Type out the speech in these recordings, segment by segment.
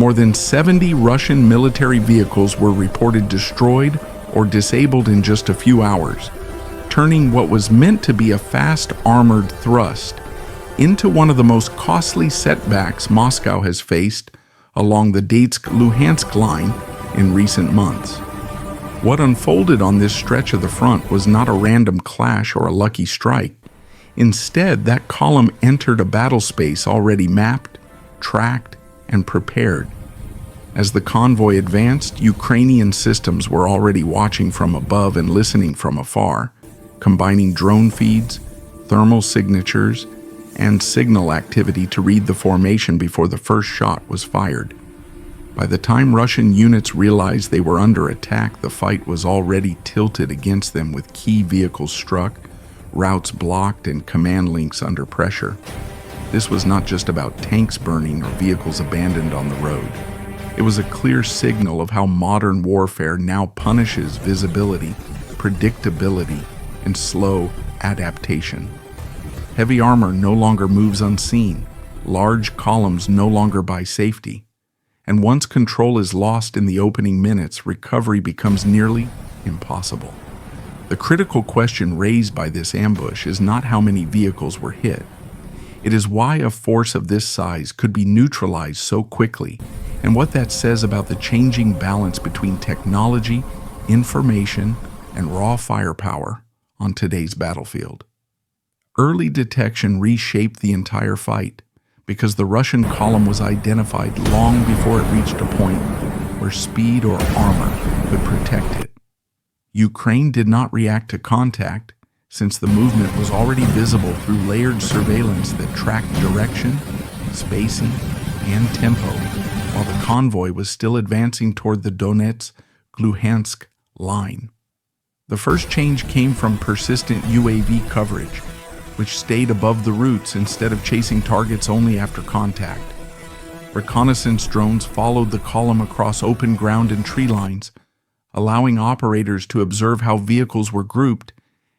More than 70 Russian military vehicles were reported destroyed or disabled in just a few hours, turning what was meant to be a fast armored thrust into one of the most costly setbacks Moscow has faced along the Donetsk-Luhansk line in recent months. What unfolded on this stretch of the front was not a random clash or a lucky strike. Instead, that column entered a battle space already mapped, tracked, and prepared. As the convoy advanced, Ukrainian systems were already watching from above and listening from afar, combining drone feeds, thermal signatures, and signal activity to read the formation before the first shot was fired. By the time Russian units realized they were under attack, the fight was already tilted against them, with key vehicles struck, routes blocked, and command links under pressure. This was not just about tanks burning or vehicles abandoned on the road. It was a clear signal of how modern warfare now punishes visibility, predictability, and slow adaptation. Heavy armor no longer moves unseen, large columns no longer buy safety, and once control is lost in the opening minutes, recovery becomes nearly impossible. The critical question raised by this ambush is not how many vehicles were hit. It is why a force of this size could be neutralized so quickly, and what that says about the changing balance between technology, information, and raw firepower on today's battlefield. Early detection reshaped the entire fight, because the Russian column was identified long before it reached a point where speed or armor could protect it. Ukraine did not react to contact, since the movement was already visible through layered surveillance that tracked direction, spacing, and tempo, while the convoy was still advancing toward the Donetsk-Luhansk line. The first change came from persistent UAV coverage, which stayed above the routes instead of chasing targets only after contact. Reconnaissance drones followed the column across open ground and tree lines, allowing operators to observe how vehicles were grouped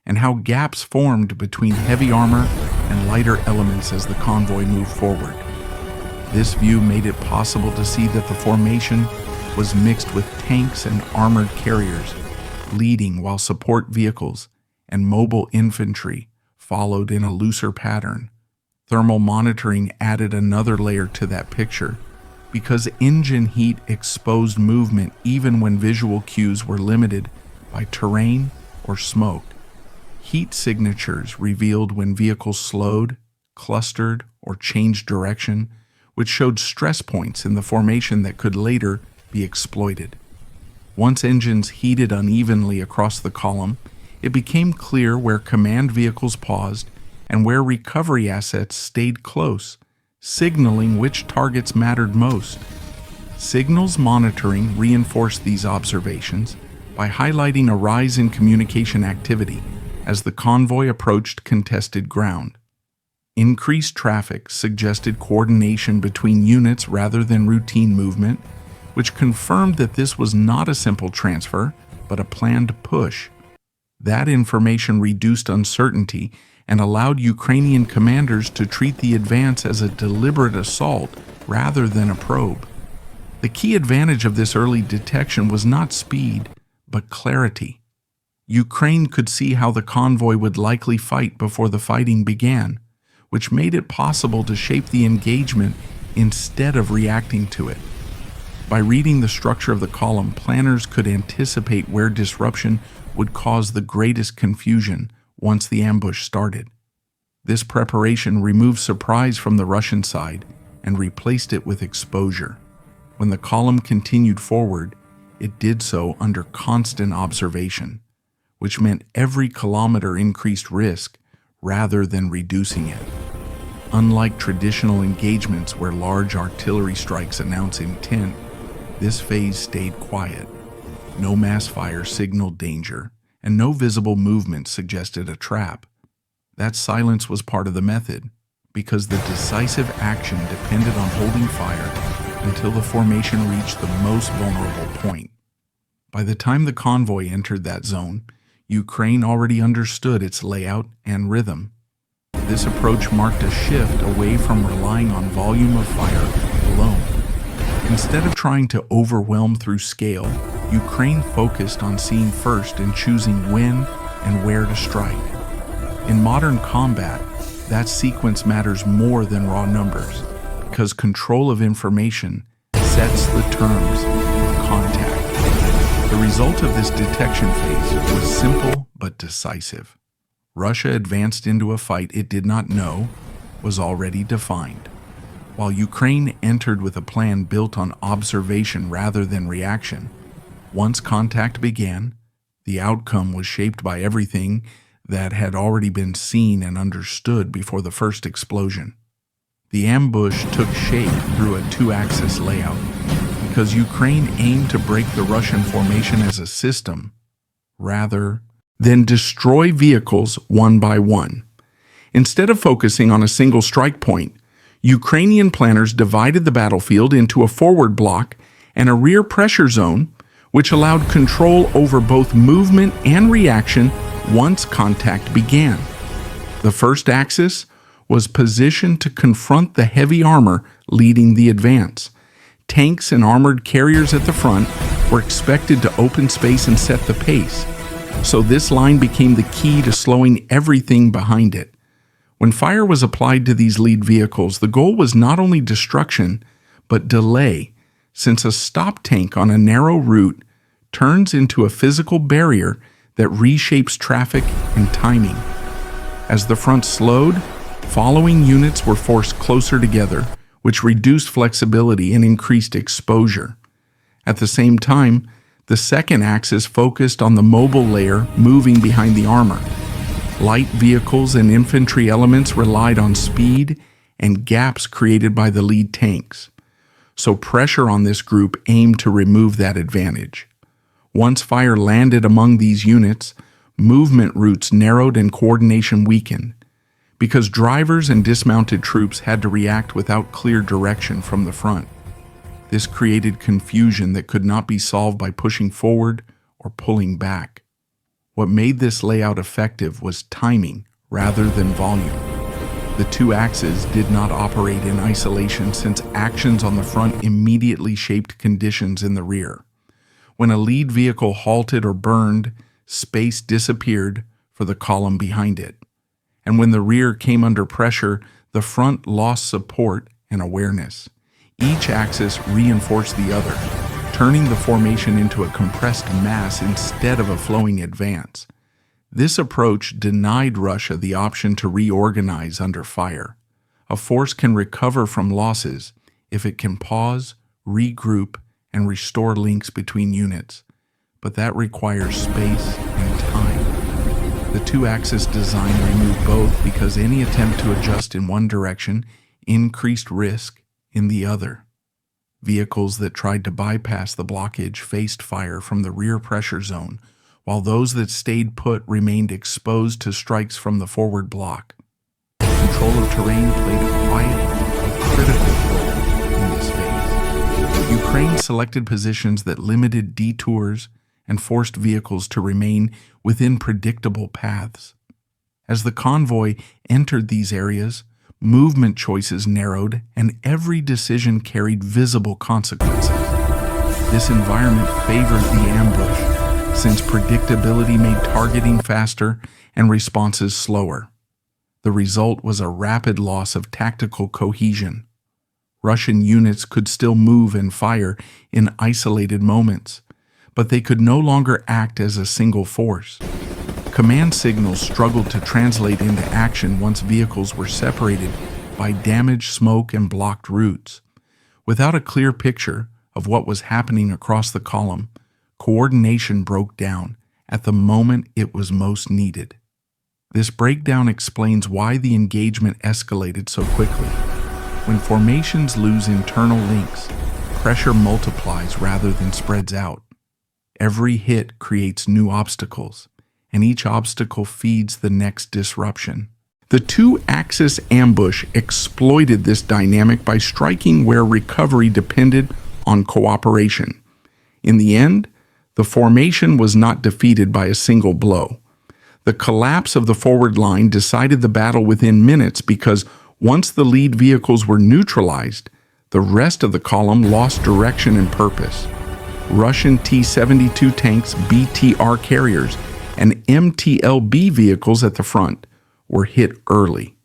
and how gaps formed between heavy armor and lighter elements as the convoy moved forward. This view made it possible to see that the formation was mixed with tanks and armored carriers, leading while support vehicles and mobile infantry followed in a looser pattern. Thermal monitoring added another layer to that picture, because engine heat exposed movement even when visual cues were limited by terrain or smoke. Heat signatures revealed when vehicles slowed, clustered, or changed direction, which showed stress points in the formation that could later be exploited. Once engines heated unevenly across the column, it became clear where command vehicles paused and where recovery assets stayed close, signaling which targets mattered most. Signals monitoring reinforced these observations by highlighting a rise in communication activity as the convoy approached contested ground. Increased traffic suggested coordination between units rather than routine movement, which confirmed that this was not a simple transfer, but a planned push. That information reduced uncertainty and allowed Ukrainian commanders to treat the advance as a deliberate assault rather than a probe. The key advantage of this early detection was not speed, but clarity. Ukraine could see how the convoy would likely fight before the fighting began, which made it possible to shape the engagement instead of reacting to it. By reading the structure of the column, planners could anticipate where disruption would cause the greatest confusion once the ambush started. This preparation removed surprise from the Russian side and replaced it with exposure. When the column continued forward, it did so under constant observation, which meant every kilometer increased risk rather than reducing it. Unlike traditional engagements where large artillery strikes announce intent, this phase stayed quiet. No mass fire signaled danger, and no visible movement suggested a trap. That silence was part of the method, because the decisive action depended on holding fire until the formation reached the most vulnerable point. By the time the convoy entered that zone, Ukraine already understood its layout and rhythm. This approach marked a shift away from relying on volume of fire alone. Instead of trying to overwhelm through scale, Ukraine focused on seeing first and choosing when and where to strike. In modern combat, that sequence matters more than raw numbers, because control of information sets the terms of contact. The result of this detection phase was simple but decisive. Russia advanced into a fight it did not know was already defined, while Ukraine entered with a plan built on observation rather than reaction. Once contact began, the outcome was shaped by everything that had already been seen and understood before the first explosion. The ambush took shape through a two-axis layout, because Ukraine aimed to break the Russian formation as a system, rather than destroy vehicles one by one. Instead of focusing on a single strike point, Ukrainian planners divided the battlefield into a forward block and a rear pressure zone, which allowed control over both movement and reaction once contact began. The first axis was positioned to confront the heavy armor leading the advance. Tanks and armored carriers at the front were expected to open space and set the pace, so this line became the key to slowing everything behind it. When fire was applied to these lead vehicles, the goal was not only destruction, but delay, since a stop tank on a narrow route turns into a physical barrier that reshapes traffic and timing. As the front slowed, following units were forced closer together, which reduced flexibility and increased exposure. At the same time, the second axis focused on the mobile layer moving behind the armor. Light vehicles and infantry elements relied on speed and gaps created by the lead tanks, so pressure on this group aimed to remove that advantage. Once fire landed among these units, movement routes narrowed and coordination weakened, because drivers and dismounted troops had to react without clear direction from the front. This created confusion that could not be solved by pushing forward or pulling back. What made this layout effective was timing rather than volume. The two axes did not operate in isolation, since actions on the front immediately shaped conditions in the rear. When a lead vehicle halted or burned, space disappeared for the column behind it. And when the rear came under pressure, the front lost support and awareness. Each axis reinforced the other, turning the formation into a compressed mass instead of a flowing advance. This approach denied Russia the option to reorganize under fire. A force can recover from losses if it can pause, regroup, and restore links between units, but that requires space and time. The two-axis design removed both, because any attempt to adjust in one direction increased risk in the other. Vehicles that tried to bypass the blockage faced fire from the rear pressure zone, while those that stayed put remained exposed to strikes from the forward block. Control of terrain played a quiet but critical role in this phase. Ukraine selected positions that limited detours and forced vehicles to remain within predictable paths. As the convoy entered these areas, movement choices narrowed and every decision carried visible consequences. This environment favored the ambush, since predictability made targeting faster and responses slower. The result was a rapid loss of tactical cohesion. Russian units could still move and fire in isolated moments, but they could no longer act as a single force. Command signals struggled to translate into action once vehicles were separated by damaged smoke and blocked routes. Without a clear picture of what was happening across the column, coordination broke down at the moment it was most needed. This breakdown explains why the engagement escalated so quickly. When formations lose internal links, pressure multiplies rather than spreads out. Every hit creates new obstacles, and each obstacle feeds the next disruption. The two-axis ambush exploited this dynamic by striking where recovery depended on cooperation. In the end, the formation was not defeated by a single blow. The collapse of the forward line decided the battle within minutes, because once the lead vehicles were neutralized, The rest of the column lost direction and purpose. Russian T-72 tanks, BTR carriers, and MTLB vehicles at the front were hit early,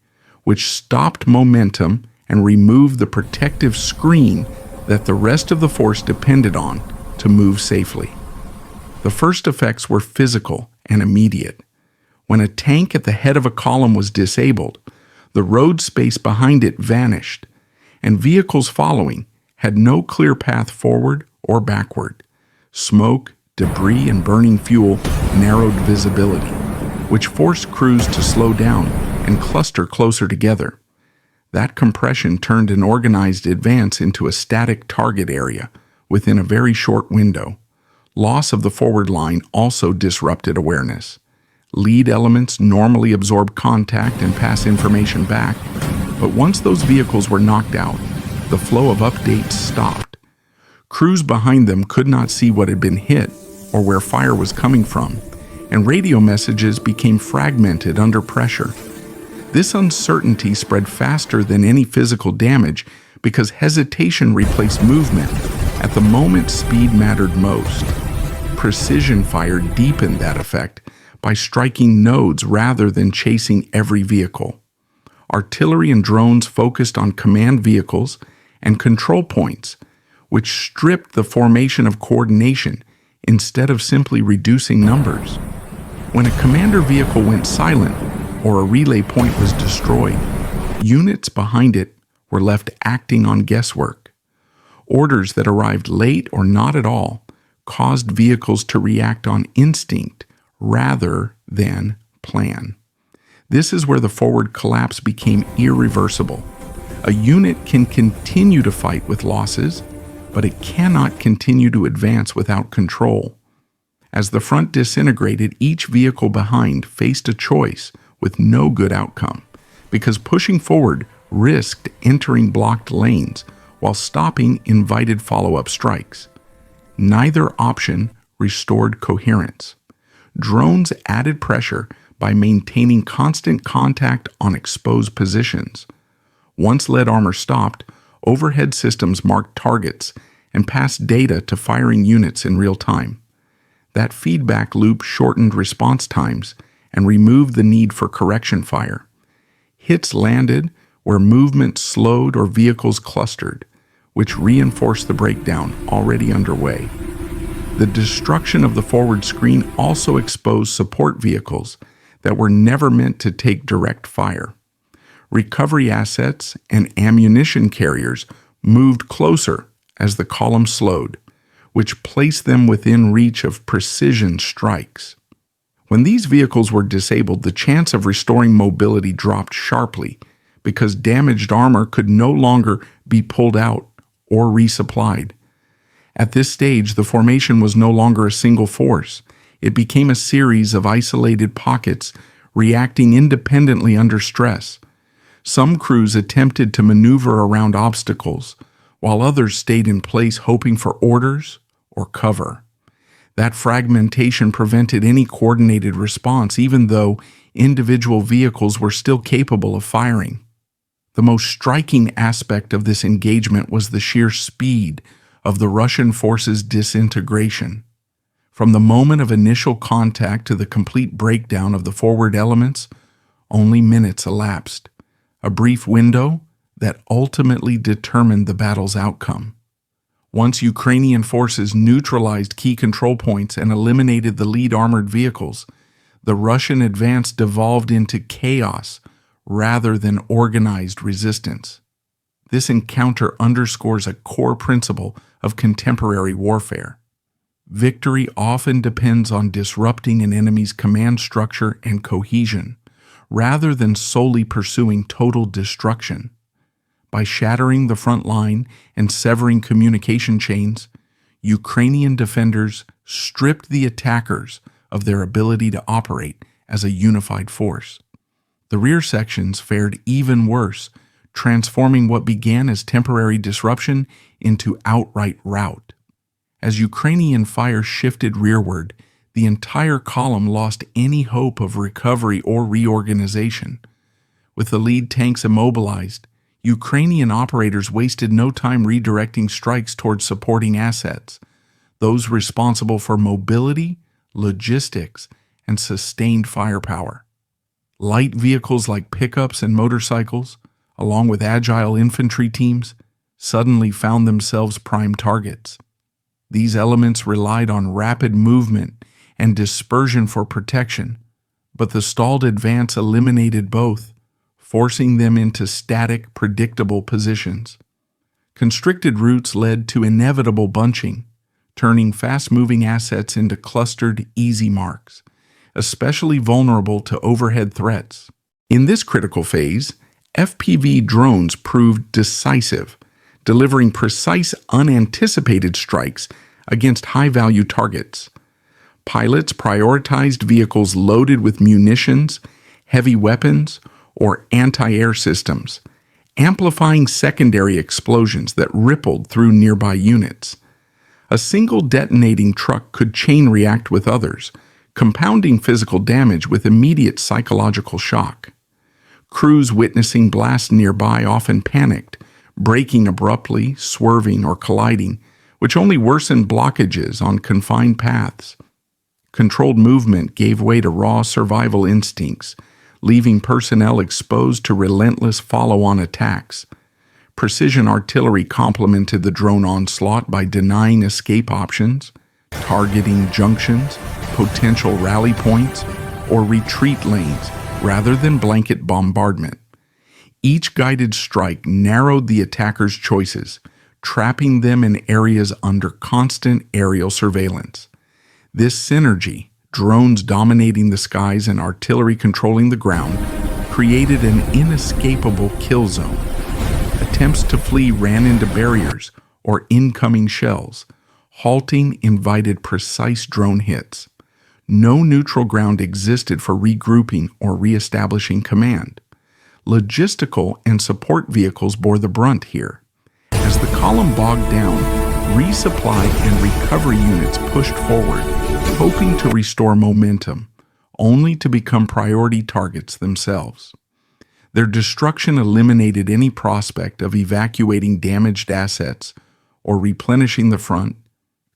which stopped momentum and removed the protective screen that the rest of the force depended on to move safely. The first effects were physical and immediate. When a tank at the head of a column was disabled, the road space behind it vanished, and vehicles following had no clear path forward or backward. Smoke, debris, and burning fuel narrowed visibility, which forced crews to slow down and cluster closer together. That compression turned an organized advance into a static target area within a very short window. Loss of the forward line also disrupted awareness. Lead elements normally absorb contact and pass information back, but once those vehicles were knocked out, the flow of updates stopped. Crews behind them could not see what had been hit or where fire was coming from, and radio messages became fragmented under pressure. This uncertainty spread faster than any physical damage because hesitation replaced movement at the moment speed mattered most. Precision fire deepened that effect by striking nodes rather than chasing every vehicle. Artillery and drones focused on command vehicles and control points, which stripped the formation of coordination instead of simply reducing numbers. When a commander vehicle went silent or a relay point was destroyed, units behind it were left acting on guesswork. Orders that arrived late or not at all caused vehicles to react on instinct rather than plan. This is where the forward collapse became irreversible. A unit can continue to fight with losses, but it cannot continue to advance without control. As the front disintegrated, each vehicle behind faced a choice with no good outcome, because pushing forward risked entering blocked lanes, while stopping invited follow-up strikes. Neither option restored coherence. Drones added pressure by maintaining constant contact on exposed positions. Once lead armor stopped, overhead systems marked targets and passed data to firing units in real time. That feedback loop shortened response times and removed the need for correction fire. Hits landed where movement slowed or vehicles clustered, which reinforced the breakdown already underway. The destruction of the forward screen also exposed support vehicles that were never meant to take direct fire. Recovery assets and ammunition carriers moved closer as the column slowed, which placed them within reach of precision strikes. When these vehicles were disabled, the chance of restoring mobility dropped sharply because damaged armor could no longer be pulled out or resupplied. At this stage, the formation was no longer a single force. It became a series of isolated pockets reacting independently under stress. Some crews attempted to maneuver around obstacles, while others stayed in place hoping for orders or cover. That fragmentation prevented any coordinated response, even though individual vehicles were still capable of firing. The most striking aspect of this engagement was the sheer speed of the Russian forces' disintegration. From the moment of initial contact to the complete breakdown of the forward elements, only minutes elapsed, a brief window that ultimately determined the battle's outcome. Once Ukrainian forces neutralized key control points and eliminated the lead armored vehicles, the Russian advance devolved into chaos rather than organized resistance. This encounter underscores a core principle of contemporary warfare. Victory often depends on disrupting an enemy's command structure and cohesion, rather than solely pursuing total destruction. By shattering the front line and severing communication chains, Ukrainian defenders stripped the attackers of their ability to operate as a unified force. The rear sections fared even worse, transforming what began as temporary disruption into outright rout. As Ukrainian fire shifted rearward, the entire column lost any hope of recovery or reorganization. With the lead tanks immobilized, Ukrainian operators wasted no time redirecting strikes towards supporting assets, those responsible for mobility, logistics, and sustained firepower. Light vehicles like pickups and motorcycles, along with agile infantry teams, suddenly found themselves prime targets. These elements relied on rapid movement and dispersion for protection, but the stalled advance eliminated both, forcing them into static, predictable positions. Constricted routes led to inevitable bunching, turning fast-moving assets into clustered, easy marks, especially vulnerable to overhead threats. In this critical phase, FPV drones proved decisive, delivering precise, unanticipated strikes against high-value targets. Pilots prioritized vehicles loaded with munitions, heavy weapons, or anti-air systems, amplifying secondary explosions that rippled through nearby units. A single detonating truck could chain react with others, compounding physical damage with immediate psychological shock. Crews witnessing blasts nearby often panicked, braking abruptly, swerving, or colliding, which only worsened blockages on confined paths. Controlled movement gave way to raw survival instincts, leaving personnel exposed to relentless follow-on attacks. Precision artillery complemented the drone onslaught by denying escape options, targeting junctions, potential rally points, or retreat lanes rather than blanket bombardment. Each guided strike narrowed the attacker's choices, trapping them in areas under constant aerial surveillance. This synergy, drones dominating the skies and artillery controlling the ground, created an inescapable kill zone. Attempts to flee ran into barriers or incoming shells. Halting invited precise drone hits. No neutral ground existed for regrouping or reestablishing command. Logistical and support vehicles bore the brunt here. As the column bogged down, resupply and recovery units pushed forward, hoping to restore momentum, only to become priority targets themselves. Their destruction eliminated any prospect of evacuating damaged assets or replenishing the front,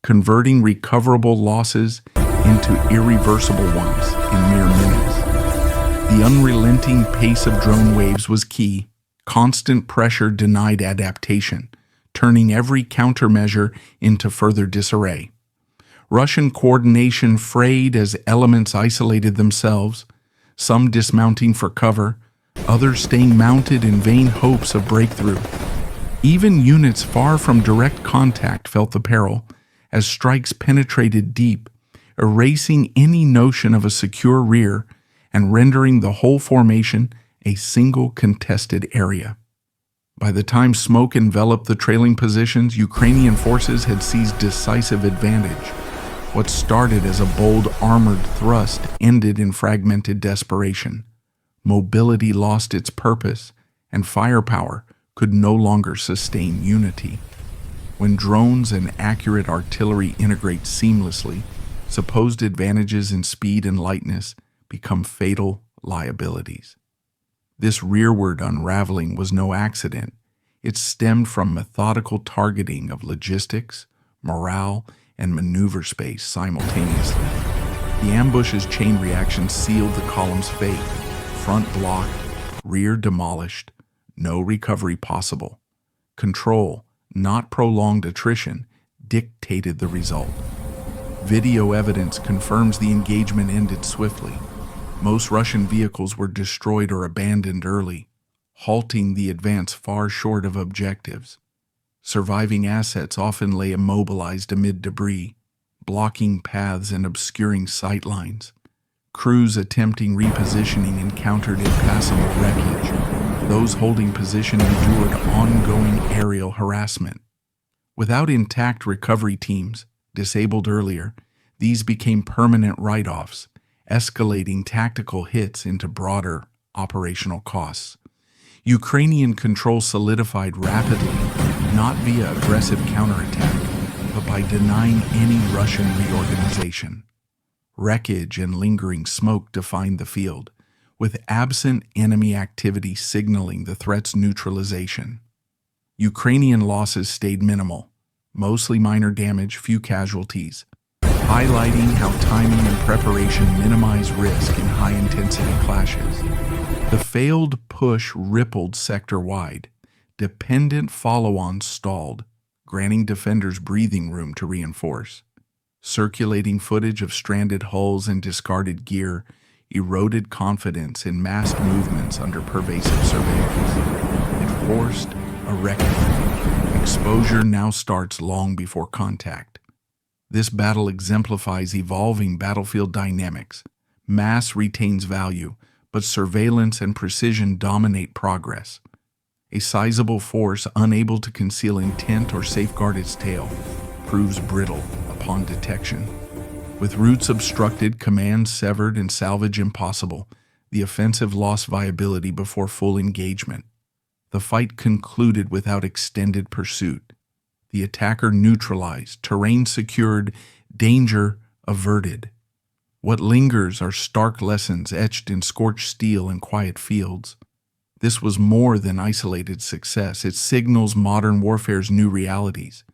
converting recoverable losses into irreversible ones in mere minutes. The unrelenting pace of drone waves was key. Constant pressure denied adaptation, turning every countermeasure into further disarray. Russian coordination frayed as elements isolated themselves, some dismounting for cover, others staying mounted in vain hopes of breakthrough. Even units far from direct contact felt the peril, as strikes penetrated deep, erasing any notion of a secure rear and rendering the whole formation a single contested area. By the time smoke enveloped the trailing positions, Ukrainian forces had seized decisive advantage. What started as a bold armored thrust ended in fragmented desperation. Mobility lost its purpose, and firepower could no longer sustain unity. When drones and accurate artillery integrate seamlessly, supposed advantages in speed and lightness become fatal liabilities. This rearward unraveling was no accident. It stemmed from methodical targeting of logistics, morale, and maneuver space simultaneously. The ambush's chain reaction sealed the column's fate. Front blocked, rear demolished, no recovery possible. Control, not prolonged attrition, dictated the result. Video evidence confirms the engagement ended swiftly. Most Russian vehicles were destroyed or abandoned early, halting the advance far short of objectives. Surviving assets often lay immobilized amid debris, blocking paths and obscuring sight lines. Crews attempting repositioning encountered impassable wreckage. Those holding position endured ongoing aerial harassment. Without intact recovery teams, disabled earlier, these became permanent write-offs, escalating tactical hits into broader operational costs. Ukrainian control solidified rapidly, not via aggressive counterattack, but by denying any Russian reorganization. Wreckage and lingering smoke defined the field, with absent enemy activity signaling the threat's neutralization. Ukrainian losses stayed minimal, mostly minor damage, few casualties, highlighting how timing and preparation minimize risk in high-intensity clashes. The failed push rippled sector-wide. Dependent follow-ons stalled, granting defenders breathing room to reinforce. Circulating footage of stranded hulls and discarded gear eroded confidence in massed movements under pervasive surveillance. It forced a reckoning. Exposure now starts long before contact. This battle exemplifies evolving battlefield dynamics. Mass retains value, but surveillance and precision dominate progress. A sizable force unable to conceal intent or safeguard its tail proves brittle upon detection. With routes obstructed, commands severed, and salvage impossible, the offensive lost viability before full engagement. The fight concluded without extended pursuit. The attacker neutralized, terrain secured, danger averted. What lingers are stark lessons etched in scorched steel and quiet fields. This was more than isolated success. It signals modern warfare's new realities.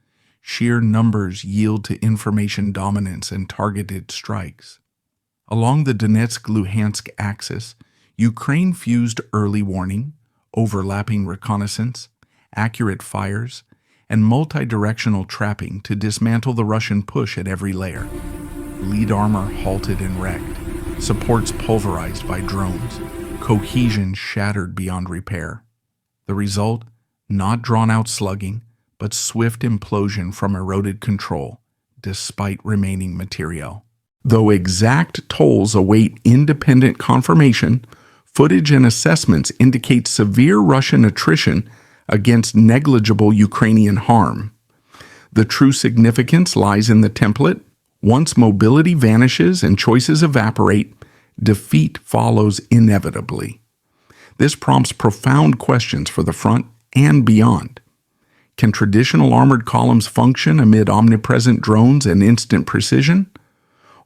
Sheer numbers yield to information dominance and targeted strikes. Along the Donetsk-Luhansk axis, Ukraine fused early warning, overlapping reconnaissance, accurate fires, and multi-directional trapping to dismantle the Russian push at every layer. Lead armor halted and wrecked, supports pulverized by drones, cohesion shattered beyond repair. The result, not drawn-out slugging, but swift implosion from eroded control, despite remaining materiel. Though exact tolls await independent confirmation, footage and assessments indicate severe Russian attrition against negligible Ukrainian harm. The true significance lies in the template. Once mobility vanishes and choices evaporate, defeat follows inevitably. This prompts profound questions for the front and beyond. Can traditional armored columns function amid omnipresent drones and instant precision?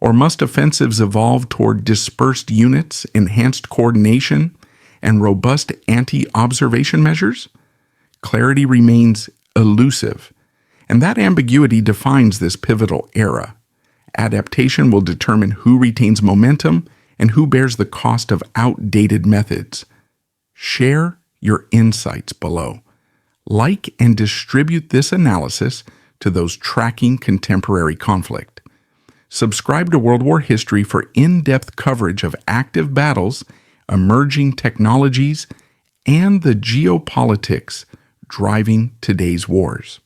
Or must offensives evolve toward dispersed units, enhanced coordination, and robust anti-observation measures? Clarity remains elusive, and that ambiguity defines this pivotal era. Adaptation will determine who retains momentum and who bears the cost of outdated methods. Share your insights below. Like and distribute this analysis to those tracking contemporary conflict. Subscribe to World War History for in-depth coverage of active battles, emerging technologies, and the geopolitics driving today's wars.